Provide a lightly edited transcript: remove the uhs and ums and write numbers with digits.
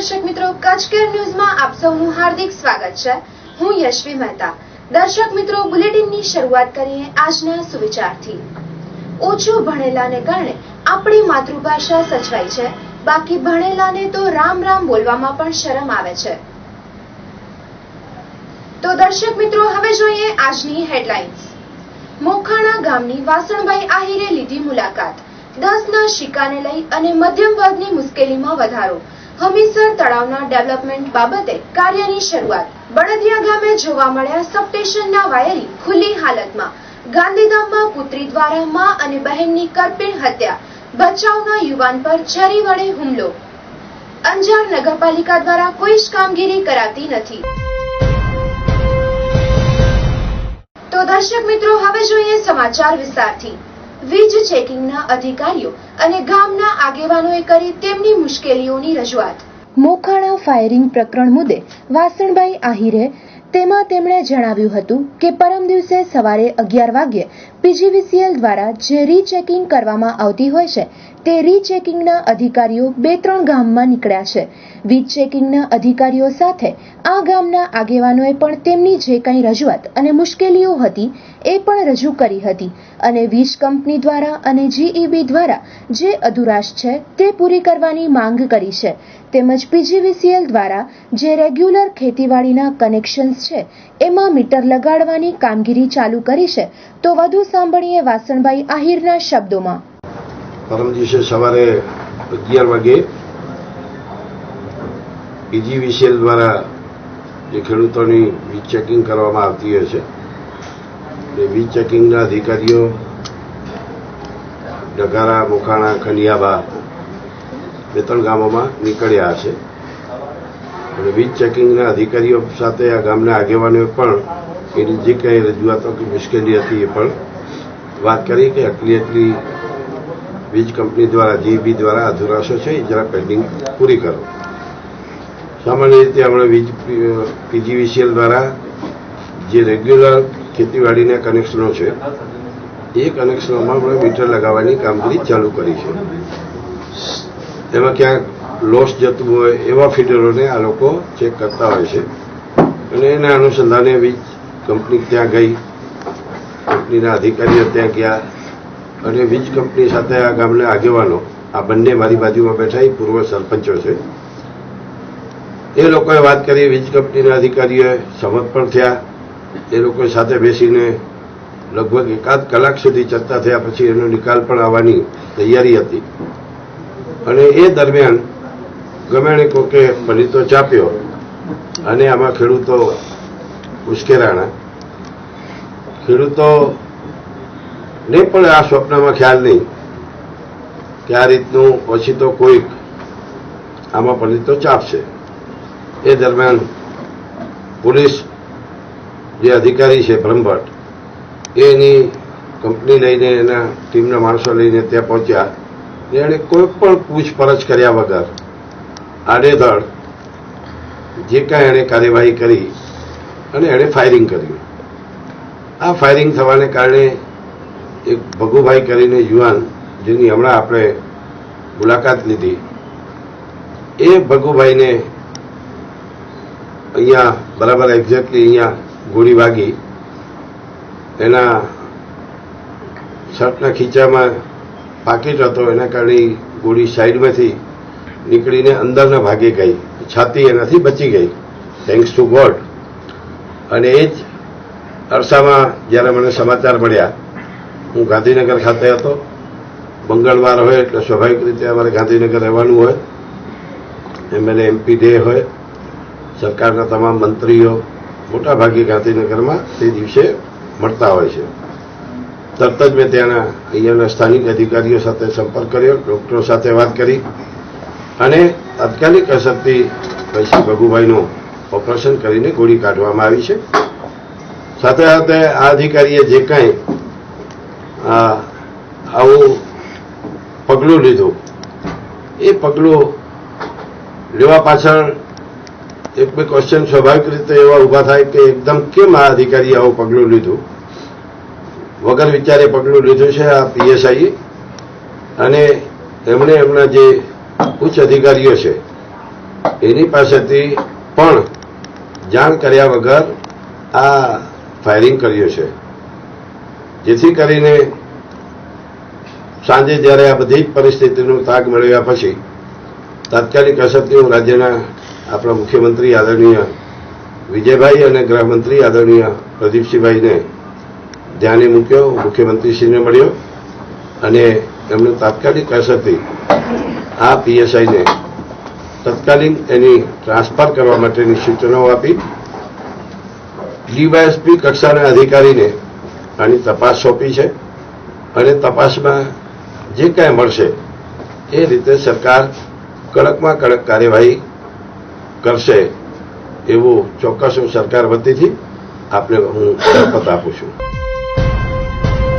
દર્શક મિત્રો, કચ્છ કેર ન્યૂઝમાં આપ સૌનું હાર્દિક સ્વાગત છે। હું યશવી મહેતા। દર્શક મિત્રો, બુલેટિનની શરૂઆત કરીએ આજના સુવિચારથી। ઓછું ભણેલાને કારણે આપણી માતૃભાષા સચવાય છે, બાકી ભણેલાને તો રામ રામ બોલવામાં પણ શરમ આવે છે। તો દર્શક મિત્રો, હવે જોઈએ આજની હેડલાઇન્સ। મોખાણા ગામની વાસણભાઈ આહિરે લીધી મુલાકાત। 10ના સિક્કાને લઈ અને મધ્યમ વર્ગની મુશ્કેલીમાં વધારો। હમીરસર તળાવના ડેવલપમેન્ટ બાબતે કાર્યની શરૂઆત। બળદિયા ગામે જોવા મળ્યા સબસ્ટેશનના વાયરિંગ ખુલ્લી હાલતમાં। ગાંધીધામમાં પુત્રી દ્વારા મા અને બહેનની કરપીણ હત્યા। ભચાઉના યુવાન પર છરી વડે હુમલો। અંજાર નગરપાલિકા દ્વારા કોઈ જ કામગીરી કરાતી નથી। તો દર્શક મિત્રો, હવે જોઈએ સમાચાર વિસ્તારથી। વીજ ચેકિંગના અધિકારીઓ અને ગામના આગેવાનોએ કરી તેમની મુશ્કેલીઓની રજૂઆત। મોખાણા ફાયરિંગ પ્રકરણ મુદ્દે વાસણભાઈ આહિરે તેમાં તેમણે જણાવ્યું હતું કે પરમ દિવસે સવારે 11 વાગ્યે પીજીવીસીએલ દ્વારા જે રીચેકિંગ કરવામાં આવતી હોય છે તે રીચેકિંગના અધિકારીઓ 2-3 ગામમાં નીકળ્યા છે। વીજ ચેકિંગના અધિકારીઓ સાથે આ ગામના આગેવાનોએ પણ તેમની જે કંઈ રજૂઆત અને મુશ્કેલીઓ હતી એ પણ રજૂ કરી હતી અને વીજ કંપની દ્વારા અને જીઈબી દ્વારા જે અધુરાશ છે તે પૂરી કરવાની માંગ કરી છે। તેમજ પીજીવીસીએલ દ્વારા જે રેગ્યુલર ખેતીવાડીના કનેક્શન્સ છે એમાં મીટર લગાડવાની કામગીરી ચાલુ કરી છે। તો વધુ સાંભળીએ વાસણભાઈ આહિરના શબ્દોમાં। પરમ દિવસે સવારે 11 વાગે પીજીવીસીએલ દ્વારા જે ખેડૂતોની વીજ ચેકિંગ કરવામાં આવતી હોય છે એ વીજ ચેકિંગના અધિકારીઓ ડગારા, મોખાણા, ખંડિયાબા 2-3 ગામોમાં નીકળ્યા હશે અને વીજ ચેકિંગના અધિકારીઓ સાથે આ ગામના આગેવાનોએ પણ એની જે કંઈ રજૂઆતો કે મુશ્કેલી હતી એ પણ વાત કરી કે એટલી વીજ કંપની દ્વારા જીઈબી દ્વારા અધુરાશો છે એ જરા પેન્ડિંગ પૂરી કરો। સામાન્ય રીતે આપણે પીજીવીસીએલ દ્વારા જે રેગ્યુલર ખેતીવાડીના કનેક્શનો છે એ કનેક્શનોમાં આપણે મીટર લગાવવાની કામગીરી ચાલુ કરી છે। એમાં ક્યાંક લોસ જતું હોય એવા ફીડરોને આ લોકો ચેક કરતા હોય છે અને એના અનુસંધાને વીજ કંપની ત્યાં ગઈ, કંપનીના અધિકારીઓ ત્યાં ગયા અને વીજ કંપની સાથે આ ગામના આગેવાનો આ બંને મારી બાજુમાં બેઠા એ પૂર્વ સરપંચો છે એ લોકોએ વાત કરી। વીજ કંપનીના અધિકારીઓએ સંમત પણ થયા। એ લોકો સાથે બેસીને લગભગ 1-8 કલાક સુધી ચર્ચા થયા પછી એનો નિકાલ પણ આવવાની તૈયારી હતી અને એ દરમિયાન ગમે કોકે પલીતો ચાપ્યો અને આમાં ખેડૂતો ઉશ્કેરાણા। ખેડૂતોને પણ આ સ્વપ્નમાં ખ્યાલ નહીં કે આ રીતનું પછી તો કોઈક આમાં પલીતો ચાપશે। એ દરમિયાન પોલીસ જે અધિકારી છે બ્રહ્મભટ્ટ એની કંપની લઈને એના ટીમના માણસો લઈને ત્યાં પહોંચ્યા અને એણે કોઈ પણ પૂછપરછ કર્યા વગર આડેધડ જે કાંઈ એણે કાર્યવાહી કરી અને એણે ફાયરિંગ કર્યું। આ ફાયરિંગ થવાને કારણે એક ભગુભાઈ કરીને યુવાન જેની હમણાં આપણે મુલાકાત લીધી એ ભગુભાઈને અહીંયા બરાબર એક્ઝેક્ટલી અહીંયા ગોળી વાગી। એના શર્ટના ખીચામાં પાકીટ હતો એના કારણે ગોળી સાઈડમાંથી નીકળીને અંદરના ભાગે ગઈ, છાતી એનાથી બચી ગઈ, થેન્ક્સ ટુ ગોડ। અને એ જ અરસામાં જ્યારે મને સમાચાર મળ્યા, હું ગાંધીનગર ખાતે હતો। મંગળવાર હોય એટલે સ્વાભાવિક રીતે અમારે ગાંધીનગર રહેવાનું હોય, એમએલએ MP ડે હોય, સરકારના તમામ મંત્રીઓ મોટાભાગે ગાંધીનગરમાં તે દિવસે મળતા હોય છે। તરત જ મેં ત્યાંના અહીંયાના સ્થાનિક અધિકારીઓ સાથે સંપર્ક કર્યો, ડૉક્ટરો સાથે વાત કરી અને તાત્કાલિક અસરથી પછી ભગુભાઈનું ઓપરેશન કરીને ગોળી કાઢવામાં આવી છે। સાથે સાથે આ અધિકારીએ જે કાંઈ આવું પગલું લીધું એ પગલું લેવા પાછળ એક બે ક્વેશ્ચન સ્વાભાવિક રીતે એવા ઊભા થાય કે એકદમ કેમ આ અધિકારીએ આવું પગલું લીધું, વગર વિચારે પગલું લીધું છે આ પીએસઆઈ અને એમણે એમના જે ઉચ્ચ અધિકારીઓ છે એની પાસેથી પણ જાણ કર્યા વગર આ ફાયરિંગ કર્યું છે, જેથી કરીને સાંજે જ્યારે આ બધી જ પરિસ્થિતિનો તાગ મેળવ્યા પછી તાત્કાલિક અસરથી હું રાજ્યના આપણા મુખ્યમંત્રી આદરણીય વિજયભાઈ અને ગૃહમંત્રી આદરણીય પ્રદીપસિંહભાઈને ધ્યાને મૂક્યો, મુખ્યમંત્રીશ્રીને મળ્યો અને એમણે તાત્કાલિક અસરથી આ પીએસઆઈને તત્કાલીન એની ટ્રાન્સફર કરવા માટેની સૂચનાઓ આપી. ડીવાયએસપી કક્ષાના અધિકારીને આની તપાસ સોંપી છે અને તપાસમાં જે કાંઈ મળશે એ રીતે સરકાર કડકમાં કડક કાર્યવાહી કરશે એવું ચોક્કસ હું સરકાર વતીથી આપને હું શપથ આપું છું.